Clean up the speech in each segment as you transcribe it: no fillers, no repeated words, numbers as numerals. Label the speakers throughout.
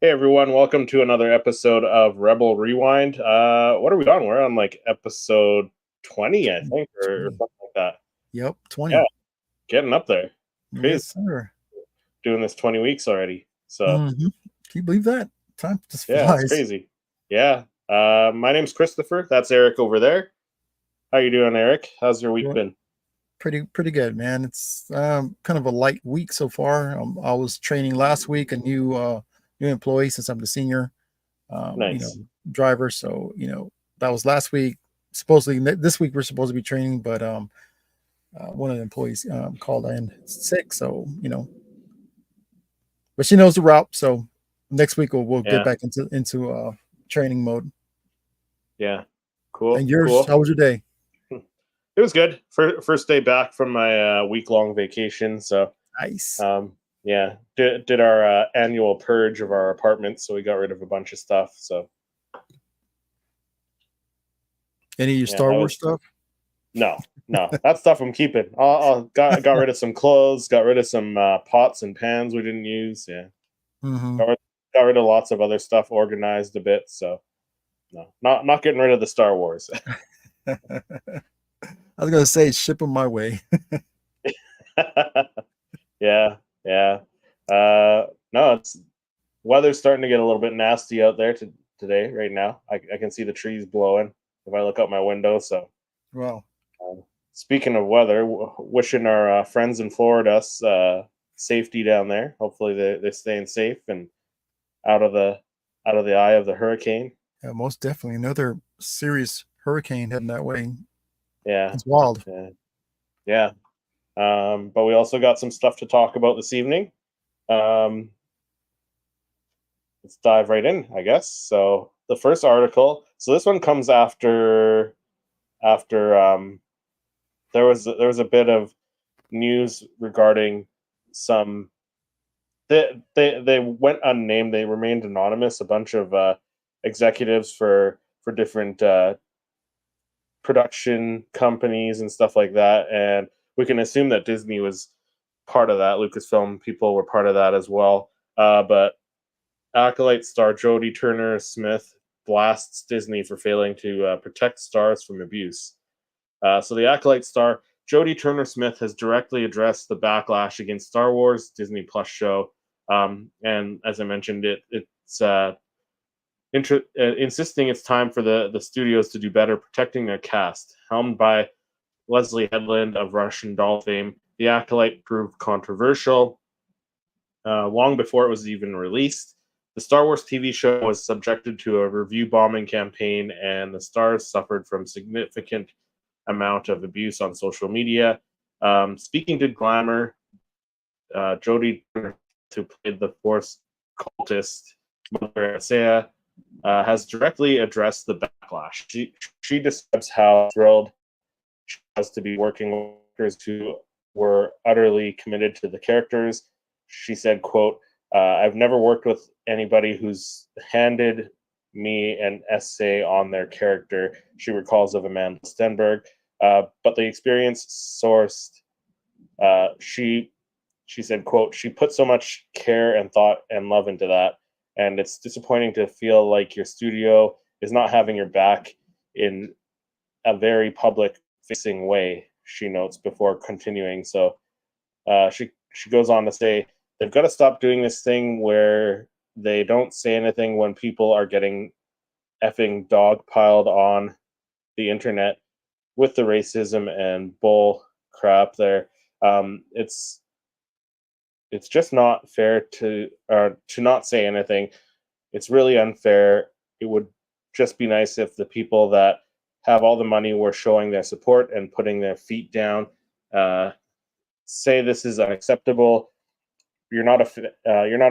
Speaker 1: Hey everyone, welcome to another episode of Rebel Rewind. What are we on? We're on like episode 20, I
Speaker 2: 20,
Speaker 1: think, or
Speaker 2: 20.
Speaker 1: something like that.
Speaker 2: Yep,
Speaker 1: Yeah,
Speaker 2: 20.
Speaker 1: getting up there. Crazy
Speaker 2: Yes, sir.
Speaker 1: doing this 20 weeks already. So
Speaker 2: Hmm. Can you believe that? Time just
Speaker 1: yeah, it's
Speaker 2: flies.
Speaker 1: crazy. Yeah. My name's Christopher. That's Eric over there. How you doing, Eric? How's your week
Speaker 2: Well,
Speaker 1: been?
Speaker 2: pretty good, man. It's kind of a light week so far. I was training last week a new employee since I'm the senior, um, you know,
Speaker 1: Nice.
Speaker 2: driver. So that was last week. Supposedly this week we're supposed to be training, but one of the employees called in sick. So but she knows the route. So next week we'll get
Speaker 1: Yeah.
Speaker 2: back into training mode.
Speaker 1: Yeah.
Speaker 2: And
Speaker 1: Cool.
Speaker 2: yours,
Speaker 1: Cool.
Speaker 2: how was your day?
Speaker 1: It was good. First day back from my week-long vacation. So
Speaker 2: Nice.
Speaker 1: Um, yeah, did our annual purge of our apartment, so we got rid of a bunch of stuff. So
Speaker 2: Any of your
Speaker 1: yeah,
Speaker 2: Star
Speaker 1: that
Speaker 2: Wars
Speaker 1: was
Speaker 2: stuff?
Speaker 1: no, that stuff I'm keeping. I'll got rid of some clothes, got rid of some pots and pans we didn't use. Yeah,
Speaker 2: Hmm.
Speaker 1: got rid, got rid of lots of other stuff, organized a bit. So no, not getting rid of the Star Wars.
Speaker 2: I was gonna say ship them my way.
Speaker 1: Yeah, yeah. No, it's weather's starting to get a little bit nasty out there today. Right now, I can see the trees blowing if I look out my window. So
Speaker 2: Well,
Speaker 1: Um, speaking of weather, wishing our friends in Florida safety down there. Hopefully they're staying safe and out of the out of the eye of the hurricane.
Speaker 2: yeah, most definitely another serious hurricane heading that way.
Speaker 1: Yeah,
Speaker 2: It's wild.
Speaker 1: yeah, yeah. But we also got some stuff to talk about this evening. Um, let's dive right in, I guess. So the first article. So this one comes after there was a bit of news regarding some they went unnamed. They remained anonymous. A bunch of executives for different production companies and stuff like that, and we can assume that Disney was part of that. Lucasfilm people were part of that as well. But Acolyte star Jodie Turner Smith blasts Disney for failing to protect stars from abuse. So the Acolyte star Jodie Turner Smith has directly addressed the backlash against Star Wars Disney Plus show, and as I mentioned, it's insisting it's time for the studios to do better protecting their cast. Helmed by Leslie Headland of Russian Doll fame, the Acolyte proved controversial long before it was even released. The Star Wars TV show was subjected to a review bombing campaign, and the stars suffered from significant amount of abuse on social media. Speaking to Glamour, Jodie, who played the Force cultist Mother Isaiah, has directly addressed the backlash. She describes how thrilled she was to be working with actors who were utterly committed to the characters. She said, "quote I've never worked with anybody who's handed me an essay on their character." She recalls of Amanda Stenberg, but the experience sourced. She said, "quote She put so much care and thought and love into that, and it's disappointing to feel like your studio is not having your back in a very public facing way." She notes before continuing. So she goes on to say they've got to stop doing this thing where they don't say anything when people are getting effing dog piled on the internet with the racism and bull crap there. It's just not fair to not say anything. It's really unfair. It would just be nice if the people that have all the money were showing their support and putting their feet down. Uh, Say this is unacceptable. You're not a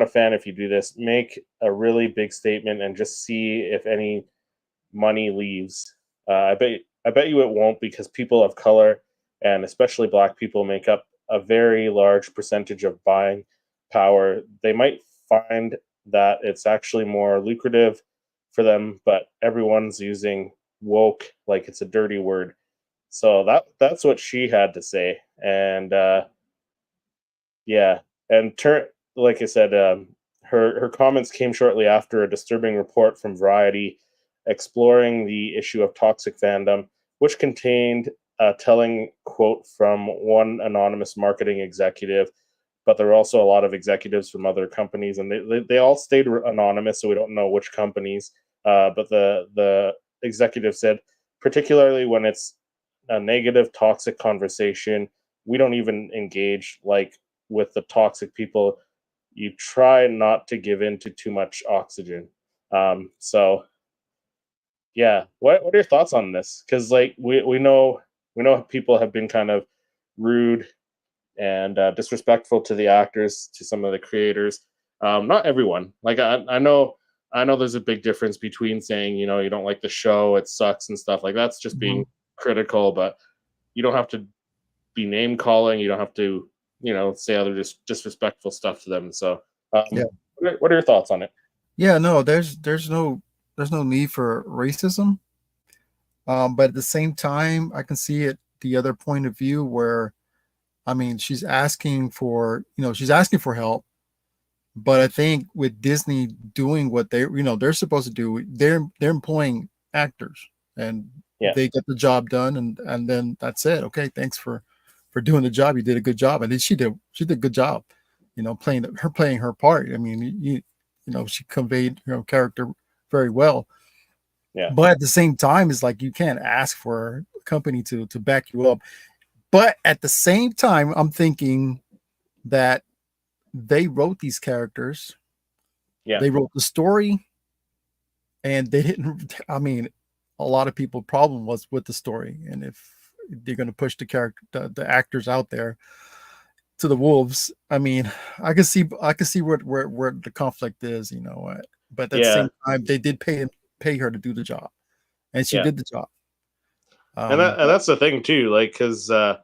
Speaker 1: fan if you do this. Make a really big statement and just see if any money leaves. I bet you it won't, because people of color and especially black people make up a very large percentage of buying power. They might find that it's actually more lucrative for them, but everyone's using woke like it's a dirty word. So that's what she had to say, and yeah, and turn like I said, her comments came shortly after a disturbing report from Variety exploring the issue of toxic fandom, which contained a telling quote from one anonymous marketing executive. But there were also a lot of executives from other companies, and they all stayed anonymous, so we don't know which companies. But the executive said, particularly when it's a negative, toxic conversation, we don't even engage like with the toxic people. You try not to give in to too much oxygen. So yeah, what are your thoughts on this? Because like we know people have been kind of rude and disrespectful to the actors, to some of the creators. Not everyone. Like I know there's a big difference between saying you don't like the show, it sucks and stuff like that's just
Speaker 2: Mhm.
Speaker 1: being critical, but you don't have to be name calling. You don't have to say other disrespectful stuff to them. So
Speaker 2: Yeah.
Speaker 1: what are your thoughts on it?
Speaker 2: Yeah, no, there's no need for racism. But at the same time, I can see it the other point of view where, I mean, she's asking for help. But I think with Disney doing what they're supposed to do, they're employing actors and
Speaker 1: Yeah,
Speaker 2: they get the job done, and then that's it. Okay, thanks for doing the job. You did a good job, and then she did a good job, playing her part. I mean, she conveyed her character very well.
Speaker 1: yeah,
Speaker 2: But at the same time, it's like you can't ask for a company to back you up. But at the same time, I'm thinking that they wrote these characters,
Speaker 1: yeah,
Speaker 2: they wrote the story, and they didn't. I mean, a lot of people problem was with the story, and if they're going to push the actors out there to the wolves, I mean, I can see where the conflict is, but at the
Speaker 1: yeah,
Speaker 2: same time, they did pay her to do the job, and she
Speaker 1: yeah.
Speaker 2: did the job.
Speaker 1: And
Speaker 2: But
Speaker 1: that's the thing too, like because a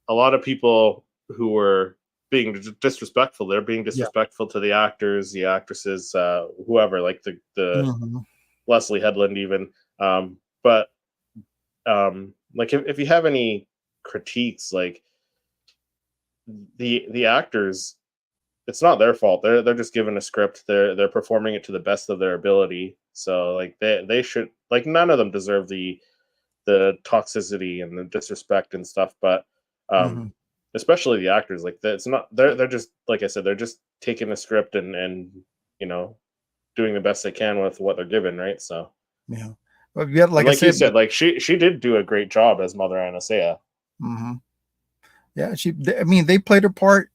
Speaker 1: lot of people who were being disrespectful, they're being
Speaker 2: yeah,
Speaker 1: disrespectful to the actors, the actresses, whoever, like the
Speaker 2: mhm,
Speaker 1: Leslie Headland even. But like if you have any critiques, like the actors, it's not their fault. They're just given a script. They're performing it to the best of their ability. So like they should, like, none of them deserve the toxicity and the disrespect and stuff. But um,
Speaker 2: mhm,
Speaker 1: especially the actors, like it's not they're just, like I said, they're just taking a script and you know doing the best they can with what they're given, right? So,
Speaker 2: yeah. But yeah,
Speaker 1: and
Speaker 2: like I
Speaker 1: like you
Speaker 2: said,
Speaker 1: said, like she did do a great job as Mother Anastasia.
Speaker 2: mhm, yeah, I mean, they played her part.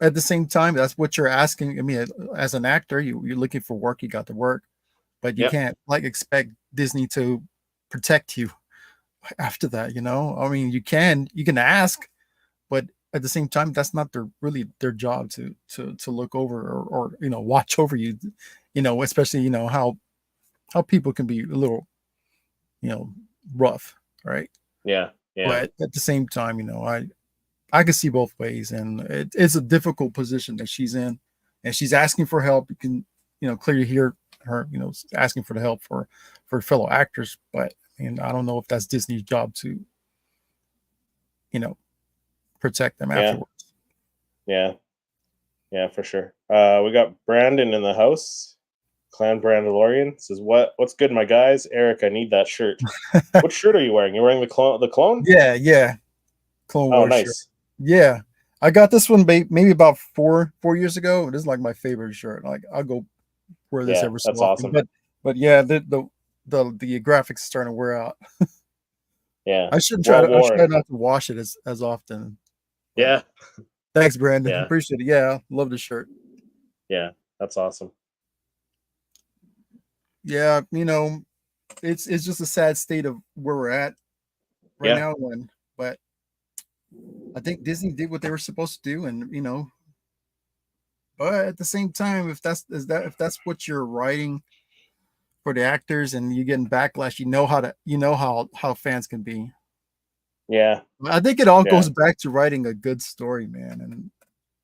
Speaker 2: At the same time, that's what you're asking. I mean, as an actor, you're looking for work, you got to work, but you
Speaker 1: Yep.
Speaker 2: can't like expect Disney to protect you after that, I mean, you can ask, but at the same time, that's not their job to look over or watch over you, especially how people can be a little, you know, rough, right?
Speaker 1: Yeah. Yeah.
Speaker 2: But at the same time, I can see both ways, and it's a difficult position that she's in, and she's asking for help. You can, clearly hear her, asking for the help for fellow actors. But I mean, I don't know if that's Disney's job to, you know, protect them
Speaker 1: Yeah.
Speaker 2: afterwards.
Speaker 1: Yeah. Yeah. For sure. We got Brandon in the house. Clan Brandalorian says, "What's good, my guys? Eric, I need that shirt. What shirt are you wearing? You're wearing the clone. The clone?
Speaker 2: Yeah, yeah, Clone
Speaker 1: Oh,
Speaker 2: Wars shirt.
Speaker 1: nice.
Speaker 2: Yeah, I got this one maybe about four years ago. This is like my favorite shirt. Like I'll go wear this
Speaker 1: Yeah,
Speaker 2: every so
Speaker 1: that's
Speaker 2: often.
Speaker 1: awesome.
Speaker 2: But yeah, the graphics are starting to wear out.
Speaker 1: Yeah,
Speaker 2: I should try
Speaker 1: well
Speaker 2: to I try
Speaker 1: worn.
Speaker 2: not to wash it as often. But
Speaker 1: Yeah,
Speaker 2: thanks, Brandon.
Speaker 1: yeah,
Speaker 2: Appreciate it. Yeah, love the shirt.
Speaker 1: yeah. That's awesome.
Speaker 2: Yeah, it's just a sad state of where we're at right
Speaker 1: Yeah,
Speaker 2: now. But I think Disney did what they were supposed to do, and but at the same time, if that's what you're writing for the actors and you're getting backlash, you know how fans can be.
Speaker 1: yeah,
Speaker 2: I think it all
Speaker 1: yeah,
Speaker 2: goes back to writing a good story, man. And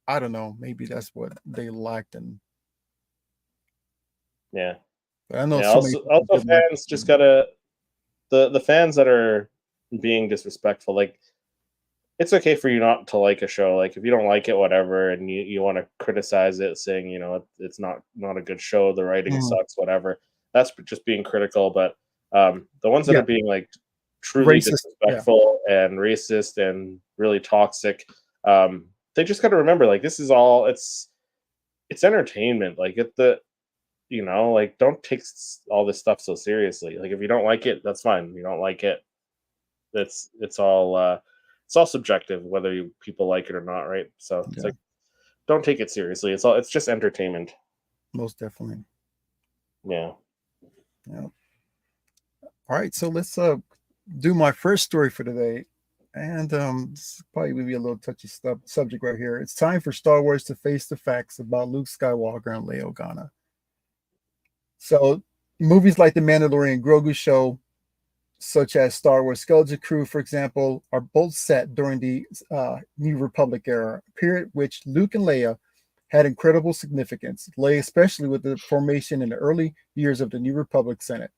Speaker 2: I don't know, maybe that's what they lacked, and
Speaker 1: yeah,
Speaker 2: but I know
Speaker 1: yeah.
Speaker 2: so many people
Speaker 1: Also,
Speaker 2: did like
Speaker 1: fans just gotta the fans that are being disrespectful. Like it's okay for you not to like a show. Like if you don't like it, whatever, and you want to criticize it, saying it's not a good show, the writing
Speaker 2: Mhm.
Speaker 1: sucks, whatever. That's just being critical. But the ones that
Speaker 2: Yeah,
Speaker 1: are being like truly
Speaker 2: racist. Yeah,
Speaker 1: disrespectful and racist and really toxic, um, they just got to remember like this is all it's entertainment. Like like don't take all this stuff so seriously. Like if you don't like it, that's fine. You don't like it. It's all subjective whether people like it or not, right? So it's
Speaker 2: yeah,
Speaker 1: like don't take it seriously. It's just entertainment.
Speaker 2: most definitely.
Speaker 1: Yeah.
Speaker 2: Yeah. All right, so let's do my first story for today. And this is probably going to be a little touchy subject right here. It's time for Star Wars to face the facts about Luke Skywalker and Leia Organa. So, movies like The Mandalorian Grogu show, such as Star Wars Skeleton Crew, for example, are both set during the New Republic era, a period which Luke and Leia had incredible significance, Leia especially with the formation in the early years of the New Republic Senate.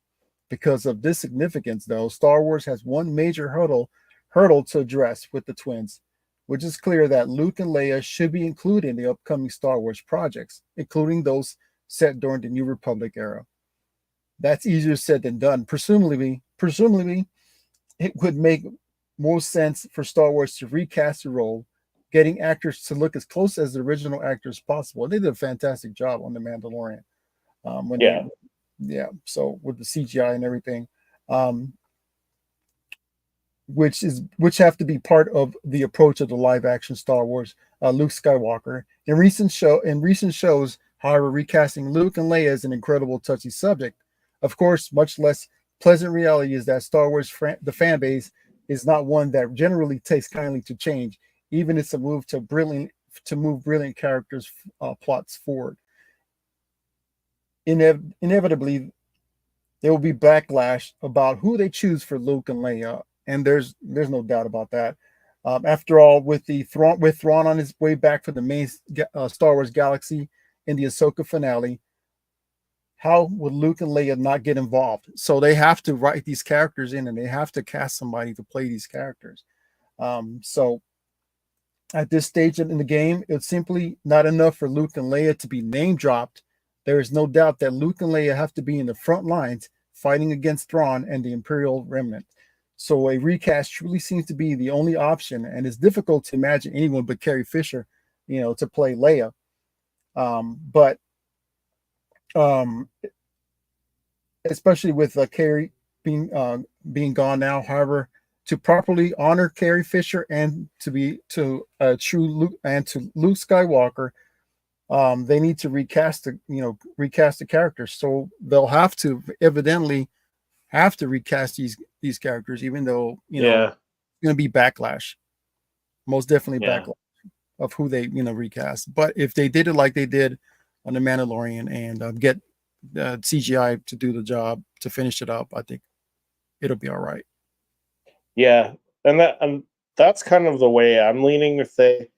Speaker 2: Because of this significance, though, Star Wars has one major hurdle to address with the twins, which is clear that Luke and Leia should be included in the upcoming Star Wars projects, including those set during the New Republic era. That's easier said than done. Presumably, it would make more sense for Star Wars to recast the role, getting actors to look as close as the original actors possible. They did a fantastic job on The Mandalorian. When they,
Speaker 1: Yeah.
Speaker 2: yeah, so with the CGI and everything, um, which have to be part of the approach of the live action Star Wars. Luke Skywalker in recent shows, however, recasting Luke and Leia is an incredible touchy subject. Of course, much less pleasant reality is that Star Wars the fan base is not one that generally takes kindly to change, even it's a move to move brilliant characters plots forward. Inevitably, there will be backlash about who they choose for Luke and Leia, and there's no doubt about that. After all, with Thrawn on his way back for the main Star Wars galaxy in the Ahsoka finale, how would Luke and Leia not get involved? So they have to write these characters in, and they have to cast somebody to play these characters. So at this stage in the game, it's simply not enough for Luke and Leia to be name dropped. There is no doubt that Luke and Leia have to be in the front lines fighting against Thrawn and the Imperial remnant. So a recast truly seems to be the only option, and it's difficult to imagine anyone but Carrie Fisher, to play Leia. But especially with Carrie being gone now, however, to properly honor Carrie Fisher and to true Luke and to Luke Skywalker, they need to recast the characters. So they'll have to evidently have to recast these characters, even though
Speaker 1: Yeah.
Speaker 2: going to be backlash, most definitely
Speaker 1: Yeah.
Speaker 2: backlash of who they recast. But if they did it like they did on the Mandalorian and get CGI to do the job to finish it up, I think it'll be all right.
Speaker 1: Yeah. And that's kind of the way I'm leaning. If they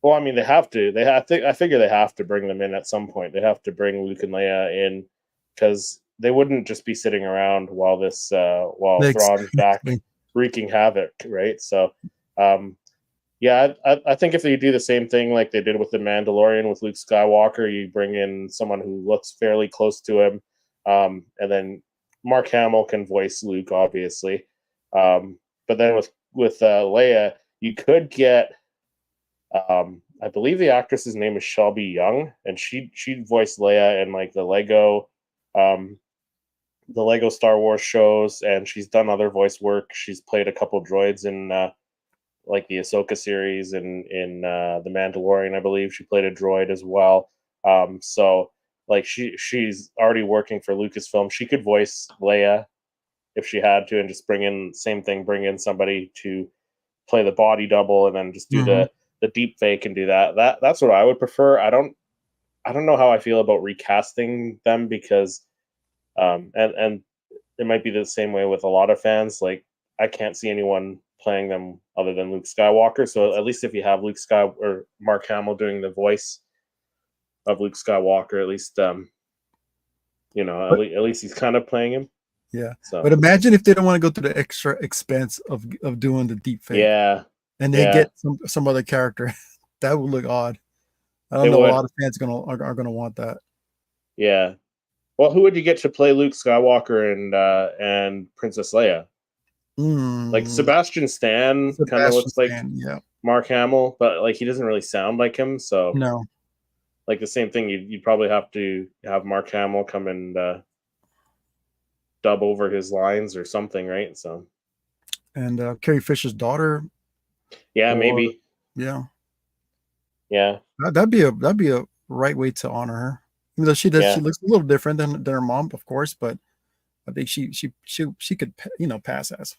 Speaker 1: well, I mean they have to. I figure they have to bring them in at some point. They have to bring Luke and Leia in because they wouldn't just be sitting around while Thrawn's back
Speaker 2: Exactly.
Speaker 1: wreaking havoc, right? So yeah, I think if they do the same thing like they did with the Mandalorian with Luke Skywalker, you bring in someone who looks fairly close to him, and then Mark Hamill can voice Luke, obviously. But then with Leia, you could get, I believe the actress's name is Shelby Young, and she voiced Leia in like um, the Lego Star Wars shows, and she's done other voice work. She's played a couple droids in like the Ahsoka series and in the Mandalorian, I believe she played a droid as well. So like she's already working for Lucasfilm. She could voice Leia if she had to, and just bring in somebody to play the body double, and then just do
Speaker 2: Mhm.
Speaker 1: the deep fake and do that. That's what I would prefer. I don't know how I feel about recasting them because and it might be the same way with a lot of fans. Like I can't see anyone playing them other than Luke Skywalker. So at least if you have Luke Sky or Mark Hamill doing the voice of Luke Skywalker, at least at least he's kind of playing him.
Speaker 2: Yeah.
Speaker 1: So
Speaker 2: But imagine if they don't want to go through the extra expense of doing the deep fake
Speaker 1: yeah,
Speaker 2: and they
Speaker 1: yeah,
Speaker 2: get some other character. That would look odd. I don't
Speaker 1: it
Speaker 2: know. A
Speaker 1: would.
Speaker 2: lot of fans are gonna want that.
Speaker 1: Yeah. Well, who would you get to play Luke Skywalker and Princess Leia? Like
Speaker 2: Mm,
Speaker 1: Sebastian Stan kind of
Speaker 2: Sebastian
Speaker 1: looks like
Speaker 2: Stan. Yeah.
Speaker 1: Mark Hamill, but like he doesn't really sound like him. So
Speaker 2: No.
Speaker 1: like the same thing, you'd probably have to have Mark Hamill come and dub over his lines or something, right? So
Speaker 2: And Carrie Fisher's daughter,
Speaker 1: yeah,
Speaker 2: or
Speaker 1: maybe.
Speaker 2: yeah,
Speaker 1: Yeah,
Speaker 2: that'd be a right way to honor her. Even though she
Speaker 1: yeah,
Speaker 2: looks a little different than her mom, of course, but I think she could pass as.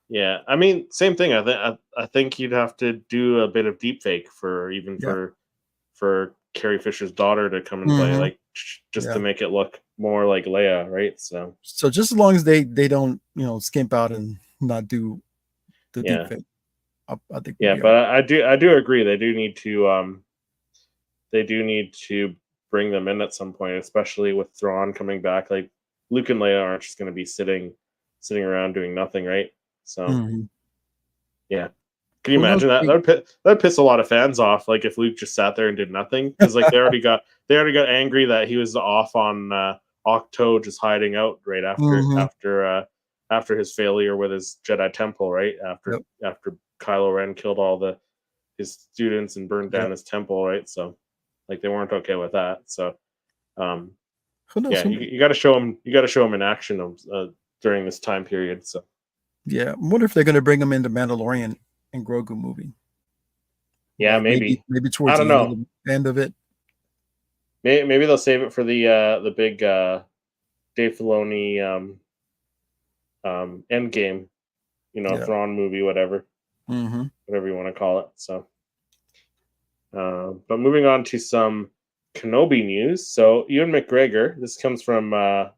Speaker 1: yeah. I mean, same thing. I think you'd have to do a bit of deep fake for even
Speaker 2: Yeah.
Speaker 1: for Carrie Fisher's daughter to come and play,
Speaker 2: Hmm.
Speaker 1: like just to
Speaker 2: Yeah.
Speaker 1: make it look more like Leia, right? So
Speaker 2: So just as long as they don't skimp out and not do the deep
Speaker 1: yeah,
Speaker 2: fake, I think we'll
Speaker 1: yeah.
Speaker 2: be okay.
Speaker 1: But I do agree. They do need to bring them in at some point, especially with Thrawn coming back. Like Luke and Leia aren't just going to be sitting around doing nothing, right? So
Speaker 2: Mhm.
Speaker 1: yeah. Can you
Speaker 2: Who knows?
Speaker 1: imagine that? That'd piss a lot of fans off. Like if Luke just sat there and did nothing, because like they already got angry that he was off on Octo, just hiding out right
Speaker 2: Mhm.
Speaker 1: after his failure with his Jedi Temple, right after
Speaker 2: Yep.
Speaker 1: after Kylo Ren killed all his students and burned down
Speaker 2: Yep.
Speaker 1: his temple, right? So like they weren't okay with that. So um,
Speaker 2: Who knows?
Speaker 1: yeah, you got to show him. You got to show him in action during this time period. So
Speaker 2: Yeah. I wonder if they're going to bring him into Mandalorian and Grogu movie.
Speaker 1: yeah,
Speaker 2: Like
Speaker 1: maybe.
Speaker 2: maybe
Speaker 1: I
Speaker 2: towards
Speaker 1: don't
Speaker 2: the
Speaker 1: know.
Speaker 2: end of it.
Speaker 1: Maybe they'll save it for the big Dave Filoni end game,
Speaker 2: Yeah.
Speaker 1: Thrawn movie,
Speaker 2: Hmm.
Speaker 1: whatever you want to call it. So, but moving on to some Kenobi news. So, Ewan McGregor, this comes from the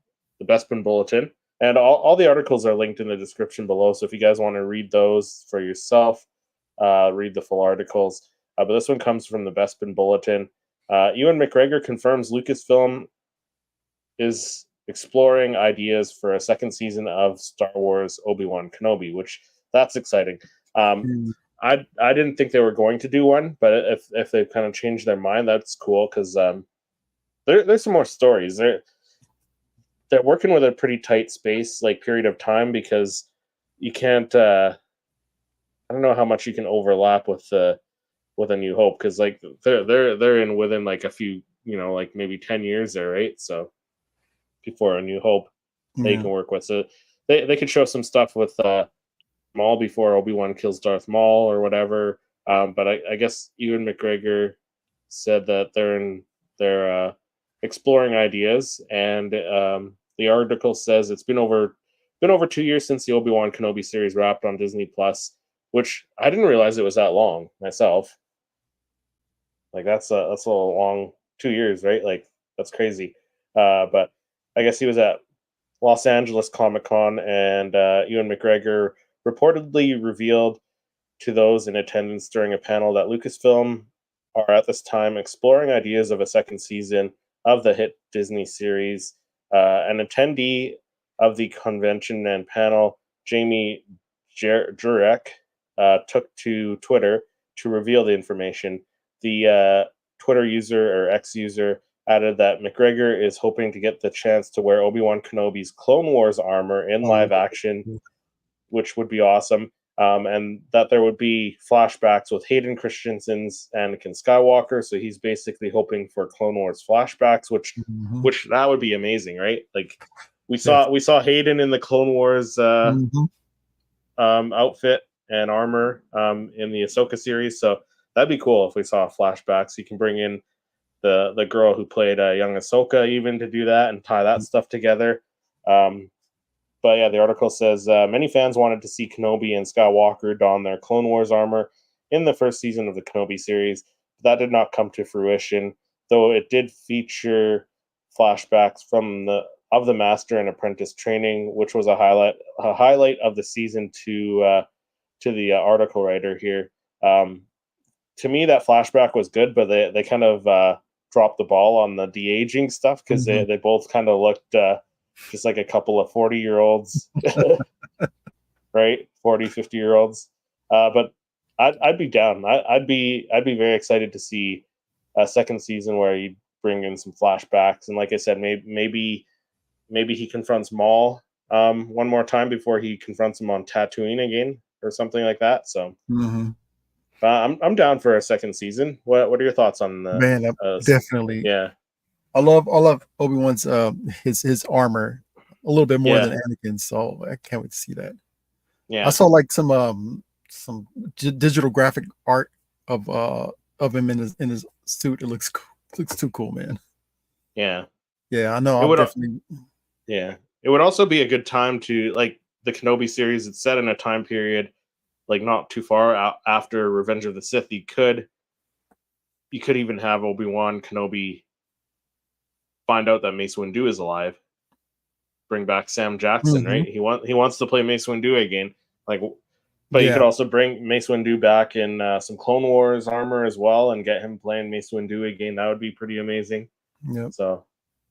Speaker 1: Bespin Bulletin, and all the articles are linked in the description below. So, if you guys want to read those for yourself, read the full articles. But this one comes from the Bespin Bulletin. Ewan McGregor confirms Lucasfilm is exploring ideas for a second season of Star Wars Obi-Wan Kenobi, which that's exciting. Um,
Speaker 2: Mm.
Speaker 1: I didn't think they were going to do one, but if they've kind of changed their mind, that's cool because there's some more stories. They're working with a pretty tight space like period of time because you can't. I don't know how much you can overlap with A New Hope because like they're in within like a few like maybe 10 years there, right? So before A New Hope that you
Speaker 2: Yeah.
Speaker 1: can work with. So they could show some stuff with Maul before Obi-Wan kills Darth Maul or whatever. But I guess Ewan McGregor said that they're exploring ideas, and the article says it's been over 2 years since the Obi-Wan Kenobi series wrapped on Disney Plus, which I didn't realize it was that long myself. Like that's a long 2 years, right? Like that's crazy. But I guess he was at Los Angeles Comic Con, and Ewan McGregor reportedly revealed to those in attendance during a panel that Lucasfilm are at this time exploring ideas of a second season of the hit Disney series. An attendee of the convention and panel, Jamie Jurek, took to Twitter to reveal the information. The Twitter user or X user added that McGregor is hoping to get the chance to wear Obi-Wan Kenobi's Clone Wars armor in
Speaker 2: Oh,
Speaker 1: live action, which would be awesome. And that there would be flashbacks with Hayden Christensen's Anakin Skywalker. So he's basically hoping for Clone Wars flashbacks, which
Speaker 2: mhm.
Speaker 1: which that would be amazing, right? Like we saw
Speaker 2: Definitely.
Speaker 1: we saw Hayden in the Clone Wars
Speaker 2: Mhm.
Speaker 1: outfit and armor in the Ahsoka series. So that'd be cool if we saw flashbacks. You can bring in the girl who played young Ahsoka even to do that and tie that stuff together. Um, but yeah, the article says many fans wanted to see Kenobi and Skywalker don their Clone Wars armor in the first season of the Kenobi series. That did not come to fruition, though it did feature flashbacks from the Master and Apprentice training, which was a highlight of the season to the article writer here. Um, to me, that flashback was good, but they kind of dropped the ball on the de aging stuff because they
Speaker 2: Mhm.
Speaker 1: they both kind of looked. just like a couple of 40-year-olds, right? 40, 50-year-olds. But I'd be down. I'd be very excited to see a second season where you bring in some flashbacks, and like I said, maybe he confronts Maul one more time before he confronts him on Tatooine again, or something like that. So I'm down for a second season. What are your thoughts on the
Speaker 2: Man, definitely.
Speaker 1: Yeah,
Speaker 2: I love Obi-Wan's his armor a little bit more
Speaker 1: yeah,
Speaker 2: than Anakin, so I can't wait to see that. I
Speaker 1: yeah,
Speaker 2: saw like some digital graphic art of him in his suit. It looks too cool, man.
Speaker 1: yeah.
Speaker 2: Yeah, I know.
Speaker 1: It
Speaker 2: I'm
Speaker 1: would
Speaker 2: definitely.
Speaker 1: Yeah, it would also be a good time to like the Kenobi series. It's set in a time period like not too far after Revenge of the Sith. You could even have Obi-Wan Kenobi find out that Mace Windu is alive, bring back Sam Jackson,
Speaker 2: Mhm.
Speaker 1: right? He wants to play Mace Windu again. Like, but you could
Speaker 2: Yeah.
Speaker 1: also bring Mace Windu back in some Clone Wars armor as well, and get him playing Mace Windu again. That would be pretty amazing.
Speaker 2: Yep.
Speaker 1: So,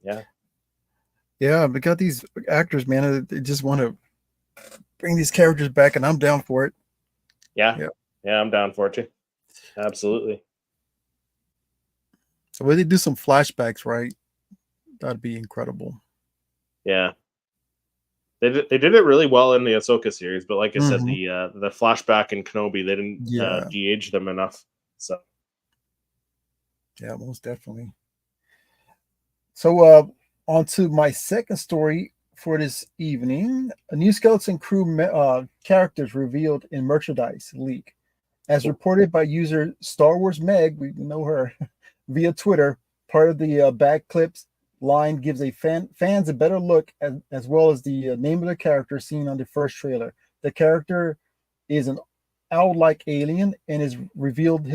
Speaker 1: yeah,
Speaker 2: Yeah, we got these actors, man. They just want to bring these characters back, and I'm down for it.
Speaker 1: yeah,
Speaker 2: Yeah.
Speaker 1: yeah. I'm down for it too. Absolutely.
Speaker 2: So when they do some flashbacks, right? That'd be incredible.
Speaker 1: Yeah, they did it really well in the Ahsoka series, but like I said,
Speaker 2: Hmm.
Speaker 1: the flashback in Kenobi they didn't
Speaker 2: Yeah.
Speaker 1: de-age them enough. So
Speaker 2: Yeah, most definitely. So, on to my second story for this evening. A new Skeleton Crew characters revealed in merchandise leak. As reported by user Star Wars Meg, we know her, via Twitter, part of the back clips line gives fans a better look as well as the name of the character seen on the first trailer. The character is an owl-like alien and is revealed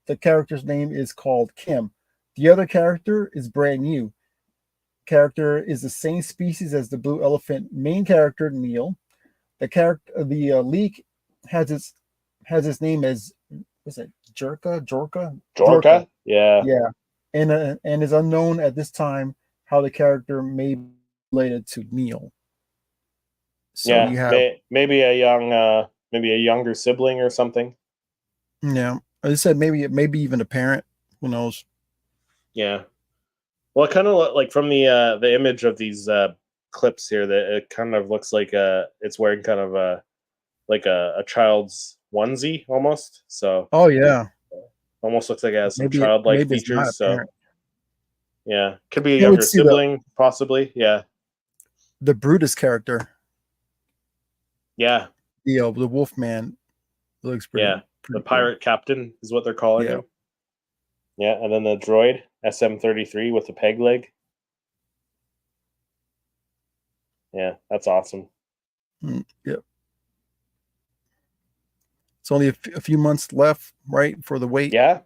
Speaker 2: the character's name is called Kim. The other character is brand new. Character is the same species as the blue elephant main character Neil. The leak has its name as what's it Jorka.
Speaker 1: Jorka, yeah,
Speaker 2: Yeah, and is unknown at this time how the character may be related to Neil. So
Speaker 1: yeah,
Speaker 2: you have
Speaker 1: maybe a maybe a younger sibling or something.
Speaker 2: yeah. As I said, maybe even a parent. Who knows?
Speaker 1: Yeah. Well, it kind of like from the image of these clips here, that it kind of looks like it's wearing kind of a child's onesie almost. So
Speaker 2: Oh yeah,
Speaker 1: almost looks like it has some childlike
Speaker 2: maybe it's not a
Speaker 1: features. So
Speaker 2: parent.
Speaker 1: yeah, could be a
Speaker 2: Can't wait
Speaker 1: younger
Speaker 2: to see the
Speaker 1: sibling possibly. Yeah,
Speaker 2: the Brutus character,
Speaker 1: yeah,
Speaker 2: the Wolfman. Looks
Speaker 1: yeah. The
Speaker 2: pretty cool.
Speaker 1: pirate captain is what they're calling
Speaker 2: Yeah.
Speaker 1: him. Yeah, and then the droid SM-33 with the peg leg. Yeah, that's awesome.
Speaker 2: Yep. It's only a few months left, right, for the wait.
Speaker 1: Yeah,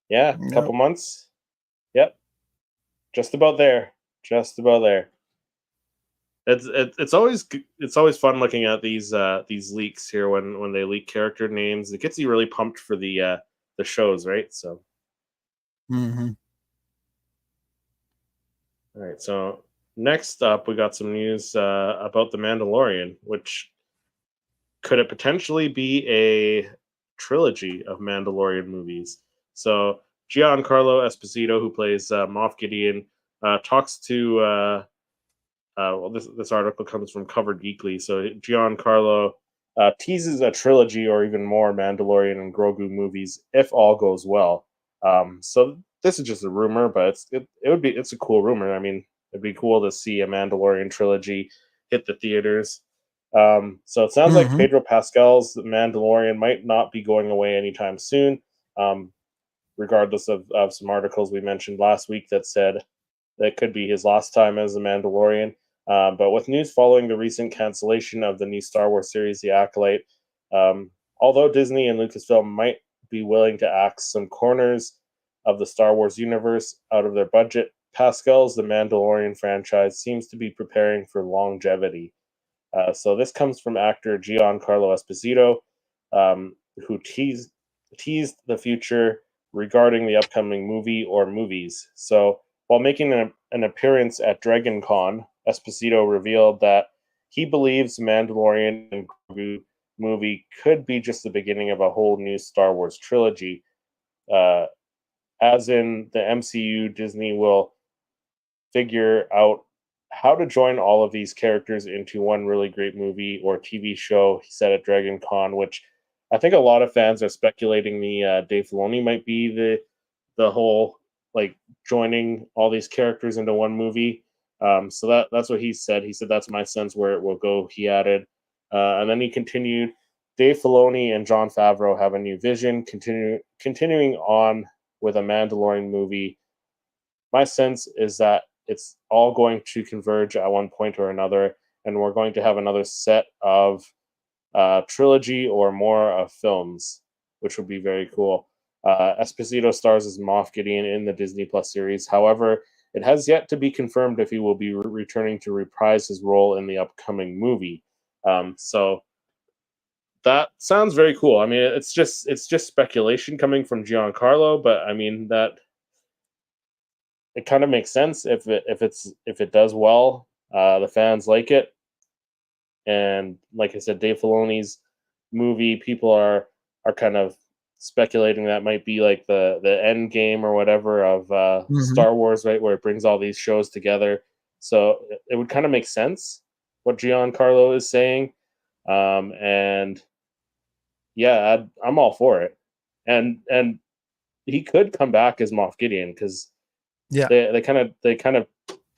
Speaker 1: yeah,
Speaker 2: Yep.
Speaker 1: couple months. Yep, just about there. Just about there. It's always fun looking at these leaks here when they leak character names. It gets you really pumped for the shows, right? So
Speaker 2: Hmm.
Speaker 1: all right, so next up we got some news about the Mandalorian, which could it potentially be a trilogy of Mandalorian movies? So Giancarlo Esposito, who plays Moff Gideon, talks to well, this article comes from Cover Geekly. So Giancarlo teases a trilogy or even more Mandalorian and Grogu movies if all goes well. So this is just a rumor, but it's a cool rumor. I mean, it'd be cool to see a Mandalorian trilogy hit the theaters. So it sounds like
Speaker 2: Hmm.
Speaker 1: Pedro Pascal's Mandalorian might not be going away anytime soon. Um, Regardless of some articles we mentioned last week that said that could be his last time as a Mandalorian. But with news following the recent cancellation of the new Star Wars series, The Acolyte, although Disney and Lucasfilm might be willing to axe some corners of the Star Wars universe out of their budget, Pascal's The Mandalorian franchise seems to be preparing for longevity. So this comes from actor Giancarlo Esposito, who teased the future regarding the upcoming movie or movies. So while making an appearance at Dragon Con Esposito revealed that he believes Mandalorian and Grogu movie could be just the beginning of a whole new Star Wars trilogy. As in the MCU, Disney will figure out how to join all of these characters into one really great movie or TV show, he said at Dragon Con, which I think a lot of fans are speculating the Dave Filoni might be the whole like joining all these characters into one movie. So that's what he said. He said that's my sense where it will go. He added, and then he continued. Dave Filoni and Jon Favreau have a new vision, continuing on with a Mandalorian movie. My sense is that it's all going to converge at one point or another, and we're going to have another set of trilogy or more of films, which would be very cool. Esposito stars as Moff Gideon in the Disney Plus series. However, it has yet to be confirmed if he will be returning to reprise his role in the upcoming movie. So that sounds very cool. I mean, it's just speculation coming from Giancarlo, but I mean that it kind of makes sense if it does well. The fans like it, and like I said, Dave Filoni's movie, people are kind of speculating that might be like the end game or whatever of Star Wars, right, where it brings all these shows together. So it would kind of make sense what Giancarlo is saying, and yeah, I'm all for it. And he could come back as Moff Gideon because they kind of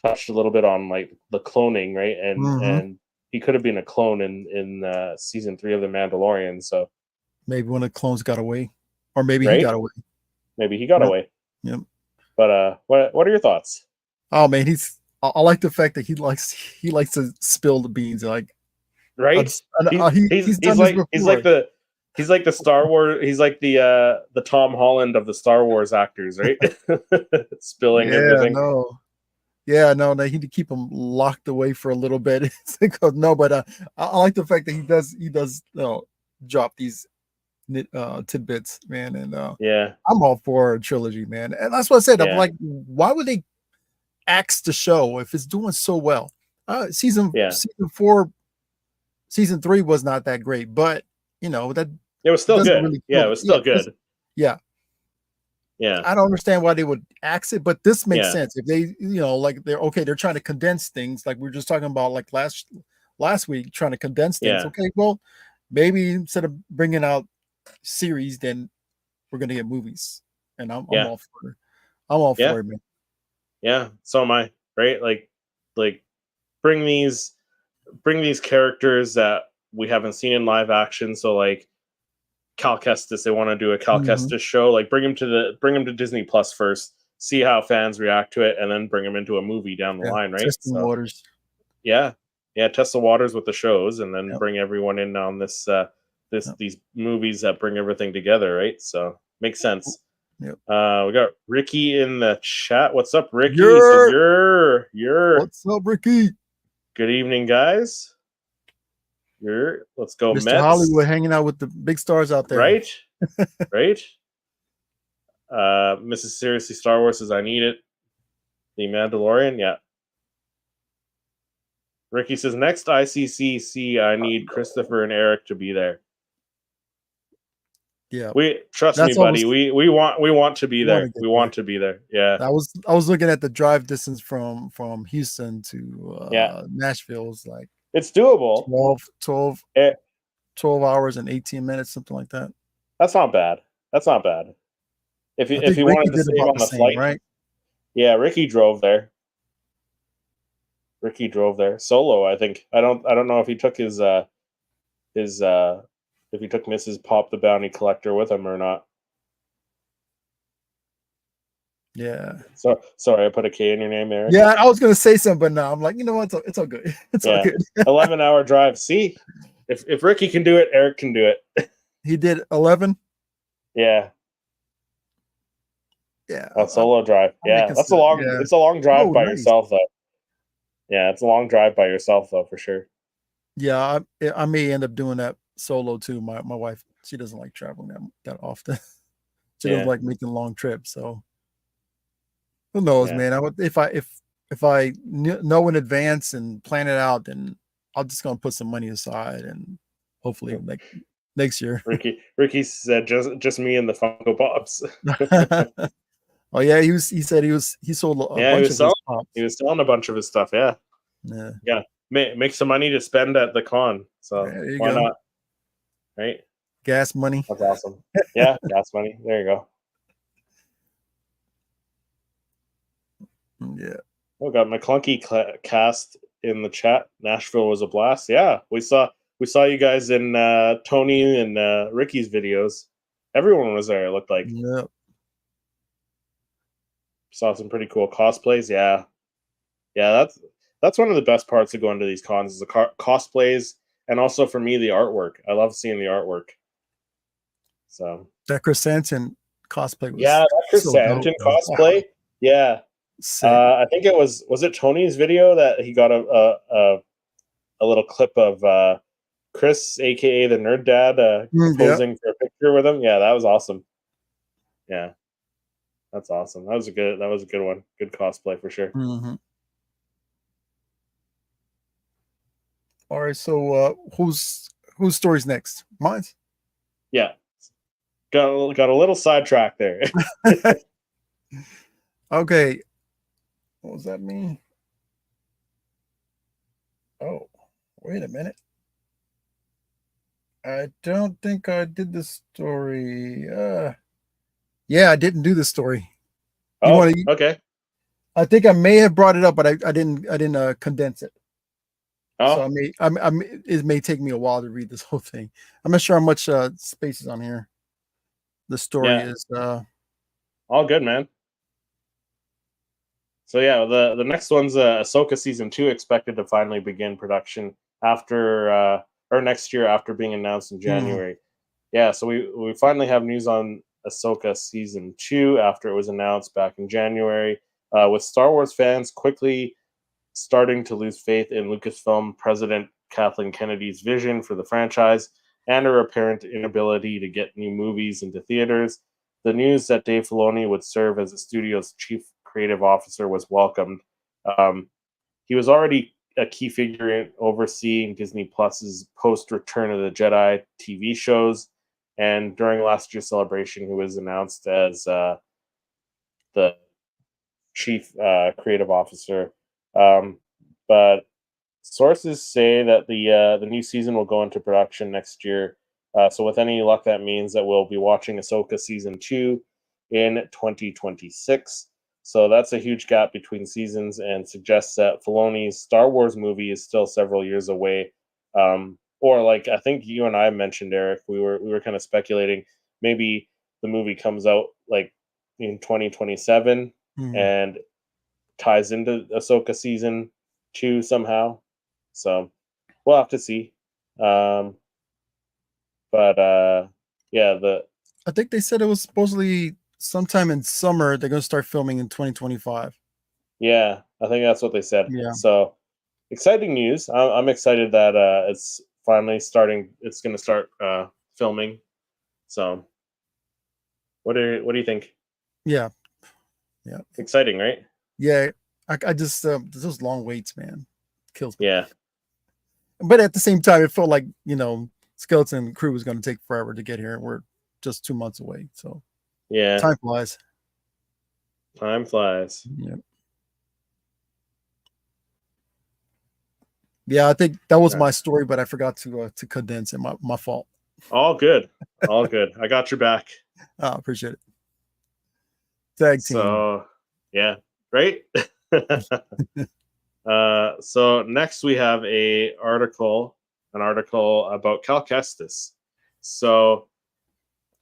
Speaker 1: touched a little bit on like the cloning, right? And he could have been a clone in season 3 of The Mandalorian. So
Speaker 2: maybe one of the clones got away, or maybe
Speaker 1: right?
Speaker 2: he got away.
Speaker 1: Maybe he got away.
Speaker 2: Yep.
Speaker 1: But what are your thoughts?
Speaker 2: Oh man, I like the fact that he likes to spill the beans. Like,
Speaker 1: right? He's like the Star Wars. He's like the Tom Holland of the Star Wars actors, right? Spilling everything.
Speaker 2: No, they need to keep him locked away for a little bit. No, but I like the fact that he does drop these tidbits, man. And I'm all for a trilogy, man. And that's what I said. I'm like, why would they axe the show if it's doing so well? Season 4, season 3 was not that great, but that
Speaker 1: it was still good. Really it was still good.
Speaker 2: Yeah. I don't understand why they would axe it, but this makes sense. If they, like they're trying to condense things, like we were just talking about, like last week, trying to condense things. Okay, well, maybe instead of bringing out series, then we're gonna get movies, and I'm all for it. I'm all for it, man.
Speaker 1: Yeah, so am I. Right, like bring these characters that we haven't seen in live action. So like Cal Kestis, they want to do a Cal Kestis show. Like bring him to Disney Plus first, see how fans react to it, and then bring him into a movie down the line, right?
Speaker 2: Test the waters.
Speaker 1: Yeah, test the waters with the shows, and then bring everyone in on this these movies that bring everything together, right? So makes sense.
Speaker 2: Yep.
Speaker 1: We got Ricky in the chat. What's up, Ricky?
Speaker 2: You're. What's up, Ricky?
Speaker 1: Good evening, guys. Let's go,
Speaker 2: Mr.
Speaker 1: Mets.
Speaker 2: Hollywood hanging out with the big stars out there.
Speaker 1: Right? Right? Mrs. Seriously Star Wars says, I need it. The Mandalorian, yeah. Ricky says, next ICCC, I need Christopher and Eric to be there.
Speaker 2: Yeah.
Speaker 1: Trust me, buddy. We want to be there. We want to be there. Yeah.
Speaker 2: I was looking at the drive distance from Houston to Nashville. It's like
Speaker 1: it's doable.
Speaker 2: 12 hours and 18 minutes, something like that.
Speaker 1: That's not bad. If you wanted to save on the flight,
Speaker 2: right?
Speaker 1: Yeah, Ricky drove there. Solo, I think. I don't know if he took if he took Mrs. Pop the Bounty Collector with him or not.
Speaker 2: Yeah.
Speaker 1: So sorry, I put a K in your name there.
Speaker 2: Yeah, I was gonna say something, but no, I'm like, you know what? It's all good. It's all good.
Speaker 1: 11-hour drive. See, if Ricky can do it, Eric can do it.
Speaker 2: He did 11.
Speaker 1: Yeah.
Speaker 2: Yeah.
Speaker 1: A solo drive. That's a long. Yeah. It's a long drive by yourself, though. Yeah, it's a long drive by yourself, though, for sure.
Speaker 2: Yeah, I may end up doing that solo too. My wife, she doesn't like traveling that often. She doesn't like making long trips. So who knows, man? If if I know in advance and plan it out, then I'm just gonna put some money aside and hopefully like next year.
Speaker 1: Ricky said just me and the Funko Pops.
Speaker 2: Oh yeah, he said he sold a
Speaker 1: Yeah,
Speaker 2: bunch of his
Speaker 1: he
Speaker 2: pops.
Speaker 1: was selling a bunch of his stuff. Yeah,
Speaker 2: Yeah,
Speaker 1: yeah. Make some money to spend at the con. So
Speaker 2: there you
Speaker 1: why
Speaker 2: go.
Speaker 1: not? Right?
Speaker 2: Gas money.
Speaker 1: That's awesome. Yeah, gas money. There you go.
Speaker 2: Yeah.
Speaker 1: Oh, got McClunky cast in the chat. Nashville was a blast. Yeah, we saw you guys in Tony and Ricky's videos. Everyone was there. It looked like
Speaker 2: Yep.
Speaker 1: saw some pretty cool cosplays. Yeah, yeah. That's one of the best parts of going to these cons is the cosplays, and also for me the artwork. I love seeing the artwork. So
Speaker 2: That Chris Santon cosplay
Speaker 1: yeah,
Speaker 2: was
Speaker 1: that Chris
Speaker 2: so dope,
Speaker 1: Santon
Speaker 2: though. Wow,
Speaker 1: cosplay. Yeah,
Speaker 2: sick.
Speaker 1: I think it was it Tony's video that he got a little clip of Chris, aka the Nerd Dad,
Speaker 2: Yeah.
Speaker 1: posing for a picture with him. Yeah, that was awesome. Yeah, that's awesome. That was a good one. Good cosplay for sure.
Speaker 2: Mm-hmm. All right. So whose story's next? Mine's.
Speaker 1: Yeah, got a little sidetracked there.
Speaker 2: Okay. What was that mean? Oh, wait a minute. I don't think I did the story. Yeah, I didn't do the story. You
Speaker 1: Oh,
Speaker 2: want to?
Speaker 1: okay.
Speaker 2: I think I may have brought it up, but I didn't. Condense it. So
Speaker 1: Oh,
Speaker 2: it may take me a while to read this whole thing. I'm not sure how much space is on here. The story
Speaker 1: yeah,
Speaker 2: is
Speaker 1: all good, man. So yeah, the next one's Ahsoka season 2 expected to finally begin production after or next year after being announced in January. Yeah, so we finally have news on Ahsoka season 2 after it was announced back in January. With Star Wars fans quickly starting to lose faith in Lucasfilm President Kathleen Kennedy's vision for the franchise and her apparent inability to get new movies into theaters, the news that Dave Filoni would serve as the studio's chief creative officer was welcomed. Um, he was already a key figure in overseeing Disney Plus's post-Return of the Jedi TV shows, and during last year's celebration, he was announced as the chief creative officer. Um, but sources say that the new season will go into production next year. So with any luck, that means that we'll be watching Ahsoka season 2 in 2026. So that's a huge gap between seasons and suggests that Filoni's Star Wars movie is still several years away. Or like I think you and I mentioned, Eric, we were kind of speculating maybe the movie comes out like in 2027
Speaker 2: mhm.
Speaker 1: and ties into Ahsoka season 2 somehow. So we'll have to see. Um, but yeah,
Speaker 2: I think they said it was supposedly sometime in summer. They're gonna start filming in 2025.
Speaker 1: yeah, I think that's what they said.
Speaker 2: Yeah,
Speaker 1: So exciting news. I'm excited that it's finally starting. It's going to start filming. So what do you think?
Speaker 2: yeah, yeah,
Speaker 1: Exciting, right?
Speaker 2: yeah. I just those long waits, man, kills me.
Speaker 1: Yeah,
Speaker 2: But at the same time, it felt like Skeleton Crew was gonna take forever to get here. We're just 2 months away, so
Speaker 1: yeah.
Speaker 2: time flies.
Speaker 1: Time flies.
Speaker 2: Yeah, yeah. I think that was
Speaker 1: Yeah.
Speaker 2: my story, but I forgot to condense it. My fault.
Speaker 1: All good. All good. I got your back.
Speaker 2: I appreciate it. Tag team.
Speaker 1: So yeah, right. So next we have an article about Cal Kestis. So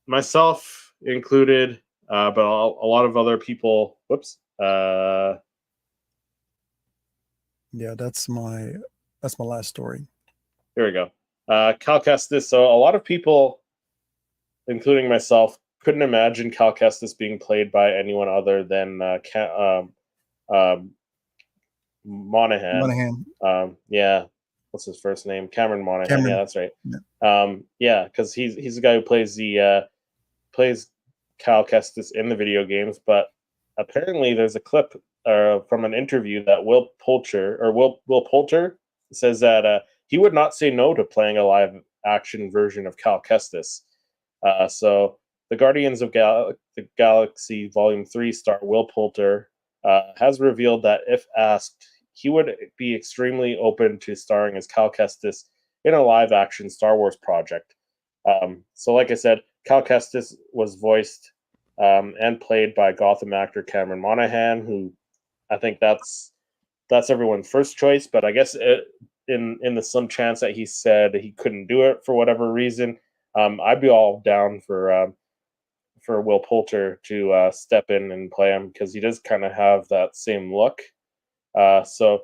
Speaker 1: myself included, but a lot of other people. Whoops.
Speaker 2: Yeah, that's my last story.
Speaker 1: Here we go. Cal Kestis. So a lot of people, including myself, couldn't imagine Cal Kestis being played by anyone other than Monahan.
Speaker 2: Monahan,
Speaker 1: Yeah, what's his first name? Cameron Monahan. Yeah,
Speaker 2: Cameron.
Speaker 1: that's right.
Speaker 2: Yeah.
Speaker 1: Yeah, because he's the guy who plays plays Cal Kestis in the video games. But apparently, there's a clip from an interview that Will Poulter says that he would not say no to playing a live action version of Cal Kestis. So the Guardians of the Galaxy Volume 3 star Will Poulter has revealed that if asked, he would be extremely open to starring as Cal Kestis in a live action Star Wars project. So like I said, Cal Kestis was voiced and played by Gotham actor Cameron Monaghan, who I think that's everyone's first choice, but I guess in the slim chance that he said he couldn't do it for whatever reason, I'd be all down for Will Poulter to step in and play him, because he does kind of have that same look. So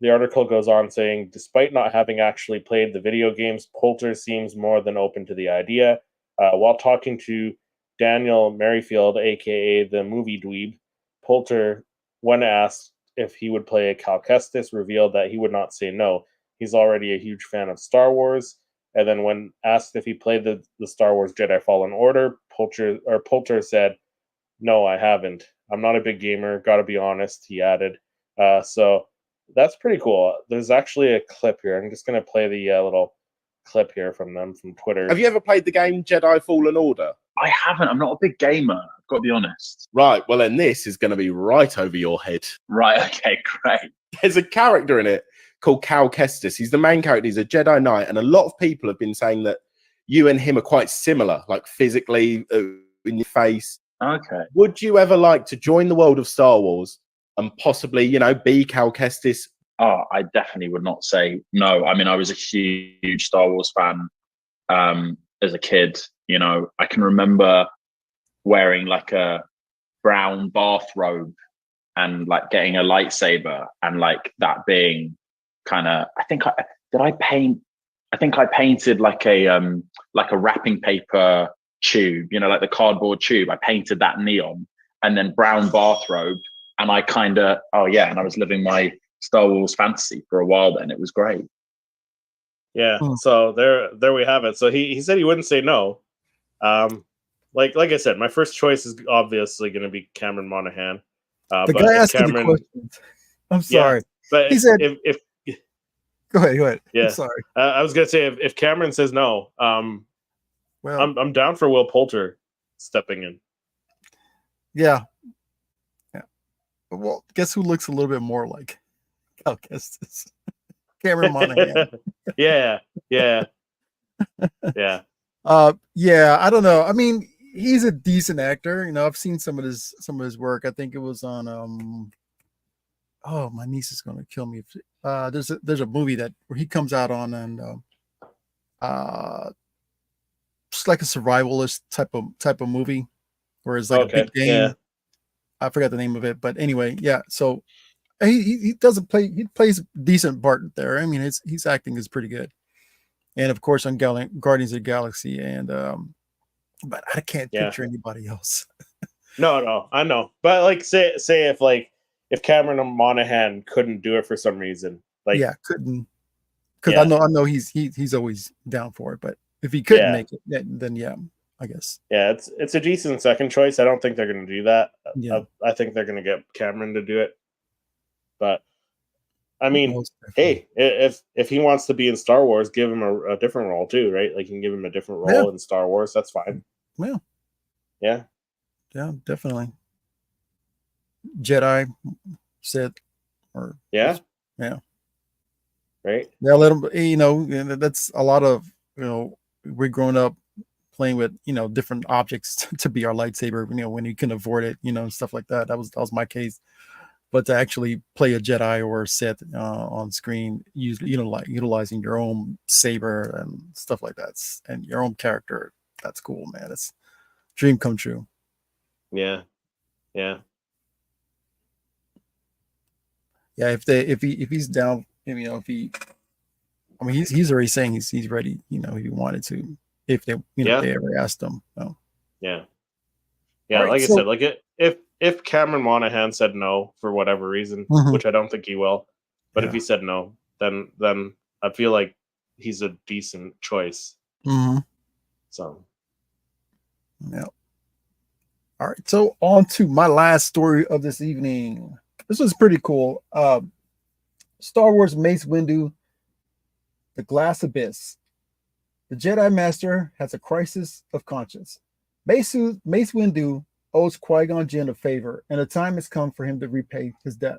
Speaker 1: the article goes on saying, despite not having actually played the video games, Poulter seems more than open to the idea. While talking to Daniel Merrifield, aka the Movie Dweeb, Poulter, when asked if he would play a Cal Kestis, revealed that he would not say no. He's already a huge fan of Star Wars. And then when asked if he played the Star Wars Jedi Fallen Order, Poulter said, "No, I haven't. I'm not a big gamer, gotta be honest," he added. So that's pretty cool. There's actually a clip here. I'm just going to play the little clip here from them from Twitter.
Speaker 3: Have you ever played the game Jedi Fallen Order?
Speaker 4: I haven't. I'm not a big gamer. I've got to be honest.
Speaker 3: Right. Well, then this is going to be right over your head.
Speaker 4: Right. Okay. Great.
Speaker 3: There's a character in it called Cal Kestis. He's the main character. He's a Jedi Knight. And a lot of people have been saying that you and him are quite similar, like physically, in your face.
Speaker 4: Okay.
Speaker 3: Would you ever like to join the world of Star Wars and possibly, be Cal Kestis?
Speaker 4: Oh, I definitely would not say no. I mean, I was a huge Star Wars fan as a kid. I can remember wearing like a brown bathrobe and like getting a lightsaber, and like that being kind of, I think I painted like a wrapping paper tube, like the cardboard tube. I painted that neon, and then brown bathrobe. And I and I was living my Star Wars fantasy for a while then. It was great.
Speaker 1: Yeah, so there we have it. So he said he wouldn't say no. Like I said, my first choice is obviously going to be Cameron Monaghan.
Speaker 2: The guy asking the questions. I'm sorry.
Speaker 1: Yeah, but
Speaker 2: he said,
Speaker 1: if
Speaker 2: Go ahead.
Speaker 1: Yeah,
Speaker 2: I'm sorry.
Speaker 1: I was going to say, if Cameron says no, well, I'm down for Will Poulter stepping in.
Speaker 2: Yeah. Well, guess who looks a little bit more like Cal Kestis? Cameron Monaghan.
Speaker 1: Yeah. Yeah,
Speaker 2: I don't know. I mean, he's a decent actor. I've seen some of his work. I think it was on oh, my niece is gonna kill me. There's a movie where he comes out on, and just like a survivalist type of movie, where it's like a big game. Yeah. I forgot the name of it, but anyway, yeah. So he plays a decent part there. I mean, his acting is pretty good, and of course on Guardians of the Galaxy, and but I can't picture anybody else.
Speaker 1: No, I know, but like say if Cameron Monaghan couldn't do it for some reason,
Speaker 2: couldn't, because I know he's always down for it, but if he couldn't make it, then I guess. Yeah,
Speaker 1: it's a decent second choice. I don't think they're going to do that.
Speaker 2: Yeah.
Speaker 1: I think they're going to get Cameron to do it. But I mean, hey, if he wants to be in Star Wars, give him a different role too, right? Like you can give him a different role in Star Wars. That's fine.
Speaker 2: Well,
Speaker 1: yeah,
Speaker 2: definitely. Jedi, Sith, or
Speaker 1: right.
Speaker 2: Yeah, let him. That's a lot of we're growing up playing with different objects to be our lightsaber, when you can avoid it, and stuff like that. That was my case. But to actually play a Jedi or a Sith on screen, utilizing your own saber and stuff like that, and your own character, that's cool, man. It's dream come true.
Speaker 1: Yeah.
Speaker 2: If he's down, he's already saying he's ready. If he wanted to. If they they ever asked him. So.
Speaker 1: Yeah. Right, like I said, like if Cameron Monaghan said no for whatever reason, which I don't think he will, but if he said no, then I feel like he's a decent choice. So.
Speaker 2: Yeah. All right. So on to my last story of this evening. this was pretty cool. Star Wars Mace Windu, The Glass Abyss. The Jedi Master has a crisis of conscience. Mace Windu owes Qui-Gon Jinn a favor, and the time has come for him to repay his debt.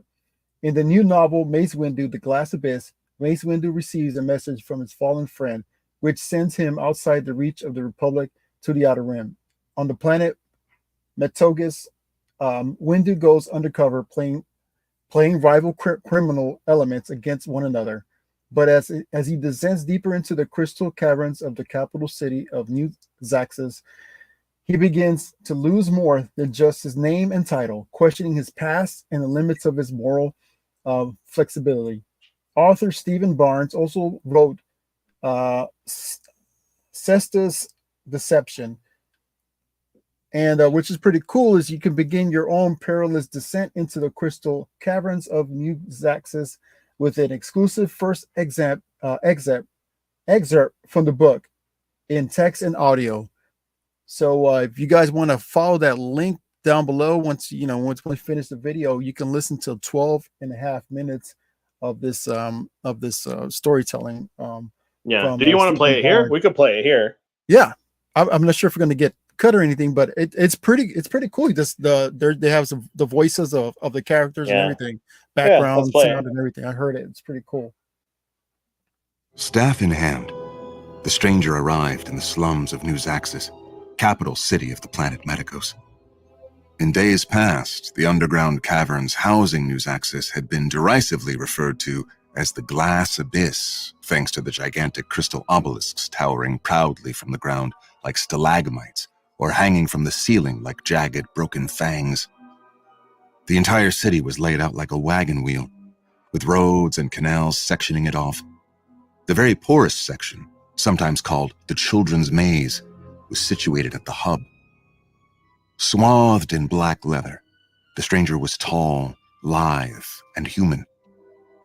Speaker 2: In the new novel, Mace Windu, The Glass Abyss, Mace Windu receives a message from his fallen friend, which sends him outside the reach of the Republic to the Outer Rim. On the planet Metogus, Windu goes undercover, playing rival criminal elements against one another. But as he descends deeper into the crystal caverns of the capital city of New Zaxxas, he begins to lose more than just his name and title, questioning his past and the limits of his moral flexibility. Author Stephen Barnes also wrote Cesta's Deception, and which is pretty cool, is you can begin your own perilous descent into the crystal caverns of New Zaxxas with an exclusive first excerpt from the book in text and audio. So if you guys want to follow that link down below, once we finish the video, you can listen to 12.5 minutes of this storytelling.
Speaker 1: Yeah. Do you want to play it here? We could play it here.
Speaker 2: Yeah. I'm not sure if we're going to get cut or anything, but it's pretty cool. Just they have the voices of the characters and everything, background sound and everything. I heard it. It's pretty cool.
Speaker 5: Staff in hand, the stranger arrived in the slums of New Zaxxas, capital city of the planet Medicos. In days past, the underground caverns housing New Zaxxas had been derisively referred to as the Glass Abyss, thanks to the gigantic crystal obelisks towering proudly from the ground like stalagmites, or hanging from the ceiling like jagged, broken fangs. The entire city was laid out like a wagon wheel, with roads and canals sectioning it off. The very poorest section, sometimes called the Children's Maze, was situated at the hub. Swathed in black leather, the stranger was tall, lithe, and human.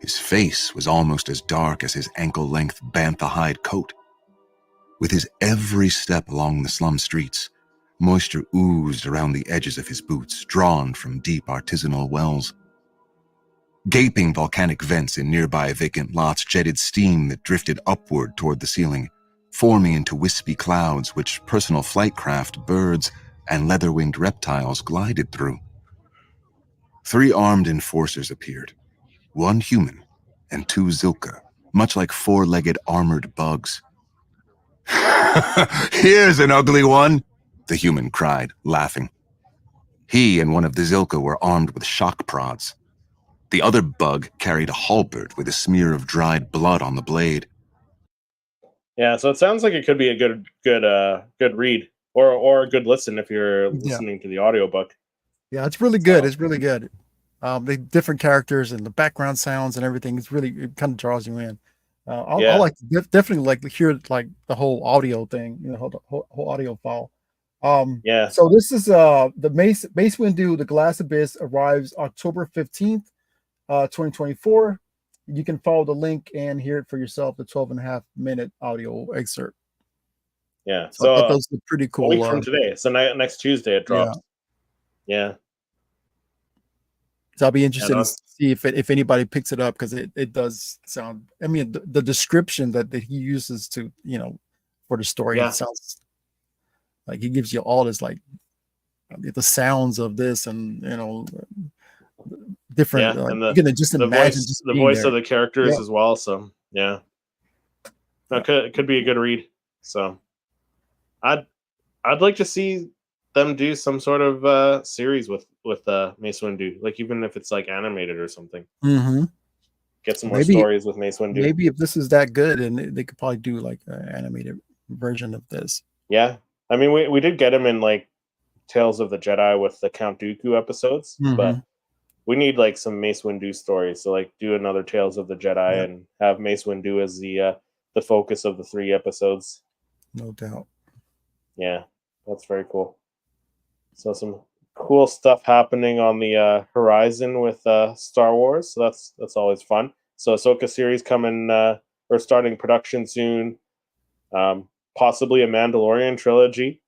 Speaker 5: His face was almost as dark as his ankle-length bantha hide coat. With his every step along the slum streets, moisture oozed around the edges of his boots, drawn from deep artisanal wells. Gaping volcanic vents in nearby vacant lots jetted steam that drifted upward toward the ceiling, forming into wispy clouds which personal flight craft, birds, and leather-winged reptiles glided through. 3 armed enforcers appeared, 1 human and 2 Zilka, much like 4-legged armored bugs. "Here's an ugly one," the human cried, laughing. He and one of the Zilka were armed with shock prods. The other bug carried a halberd with a smear of dried blood on the blade.
Speaker 1: Yeah, so it sounds like it could be a good read or a good listen if you're listening to the audiobook.
Speaker 2: Yeah, it's really good. It's really good. The different characters and the background sounds and everything, it kind of draws you in. I like definitely like to hear like the whole audio thing, the whole audio file. So this is the Mace Windu, The Glass Abyss arrives October 15th, 2024. You can follow the link and hear it for yourself, the 12.5 minute audio excerpt.
Speaker 1: Yeah.
Speaker 2: So I thought those were pretty cool.
Speaker 1: A week from today. So next Tuesday it drops. Yeah.
Speaker 2: So I'll be interested to see if anybody picks it up, because it does sound, I mean, the description that he uses to, for the story, it sounds like he gives you all this, like the sounds of this and, different,
Speaker 1: and
Speaker 2: you can just imagine
Speaker 1: the voice of the characters as well. So it could be a good read. So I'd like to see them do some sort of series with Mace Windu, like even if it's like animated or something.
Speaker 2: Mm-hmm.
Speaker 1: Get some more stories with Mace Windu.
Speaker 2: Maybe if this is that good, and they could probably do like an animated version of this.
Speaker 1: Yeah, I mean we did get him in like Tales of the Jedi with the Count Dooku episodes, but we need like some Mace Windu stories. So like do another Tales of the Jedi and have Mace Windu as the focus of the 3 episodes.
Speaker 2: No doubt.
Speaker 1: Yeah, that's very cool. So some cool stuff happening on the horizon with Star Wars. So that's always fun. So Ahsoka series coming or starting production soon. Possibly a Mandalorian trilogy,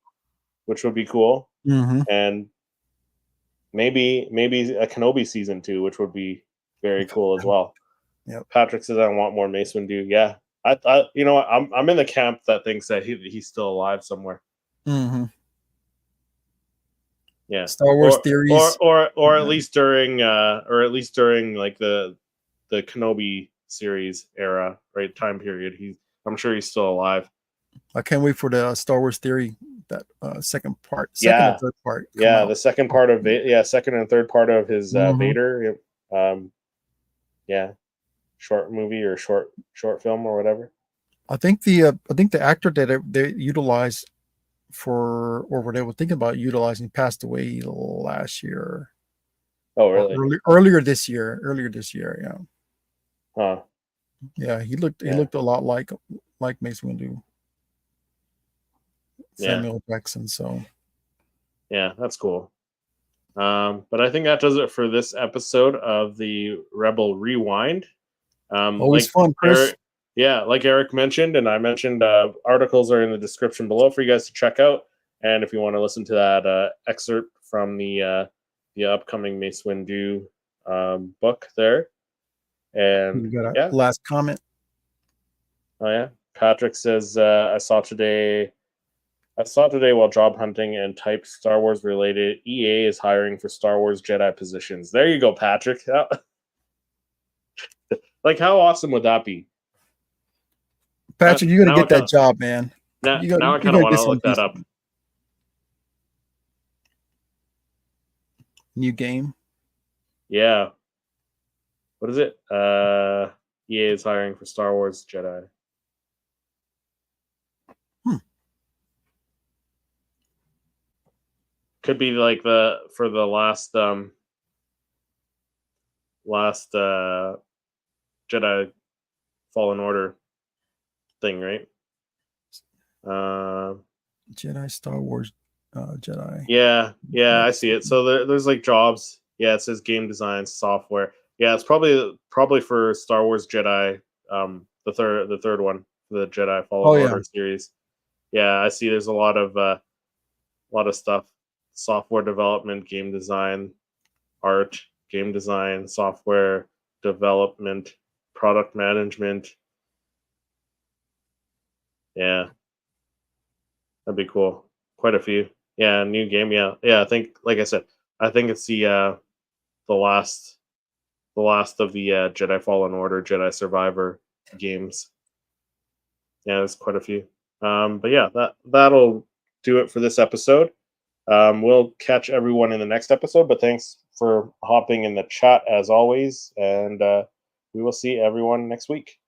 Speaker 1: which would be cool.
Speaker 2: Mm-hmm.
Speaker 1: And maybe a Kenobi season 2, which would be very cool as well.
Speaker 2: Yep.
Speaker 1: Patrick says I want more Mace Windu. Yeah, I you know what, I'm in the camp that thinks that he's still alive somewhere.
Speaker 2: Mm-hmm.
Speaker 1: Yeah,
Speaker 2: Star Wars theories,
Speaker 1: or at least during like the Kenobi series era, right, time period. I'm sure he's still alive.
Speaker 2: I can't wait for the Star Wars theory, that second
Speaker 1: Yeah.
Speaker 2: and third part.
Speaker 1: Yeah,
Speaker 2: out.
Speaker 1: the second part of second and third part of his Vader, yeah, short movie or short film or whatever.
Speaker 2: I think the actor that they utilized for, or what they were thinking about utilizing, passed away last year.
Speaker 1: Oh, really?
Speaker 2: Earlier this year, yeah.
Speaker 1: Huh.
Speaker 2: Yeah, he looked a lot like Mace Windu. Samuel Jackson, so
Speaker 1: yeah, that's cool. But I think that does it for this episode of the Rebel Rewind.
Speaker 2: Always fun, Chris.
Speaker 1: Like Eric mentioned, and I mentioned, articles are in the description below for you guys to check out. And if you want to listen to that excerpt from the upcoming Mace Windu book there. And
Speaker 2: you got a last comment.
Speaker 1: Oh yeah, Patrick says I saw today while job hunting and typed Star Wars related, EA is hiring for Star Wars Jedi positions. There you go, Patrick. Like, how awesome would that be?
Speaker 2: Patrick, you're going to get that job, man.
Speaker 1: Now I kind of want to look that up.
Speaker 2: New game?
Speaker 1: Yeah. What is it? EA is hiring for Star Wars Jedi. Could be like for the last Jedi Fallen Order thing, right?
Speaker 2: Jedi Star Wars Jedi.
Speaker 1: Yeah, I see it. So there's like jobs. Yeah, it says game design software. Yeah, it's probably for Star Wars Jedi, the third one, the Jedi Fallen Order series. Yeah, I see. There's a lot of stuff: software development, game design, art, game design, software development, product management. Yeah, that'd be cool. Quite a few. Yeah, new game. Yeah. I think, like I said, I think it's the last of the Jedi Fallen Order, Jedi Survivor games. Yeah, there's quite a few. But yeah, that'll do it for this episode. We'll catch everyone in the next episode, but thanks for hopping in the chat as always, and we will see everyone next week.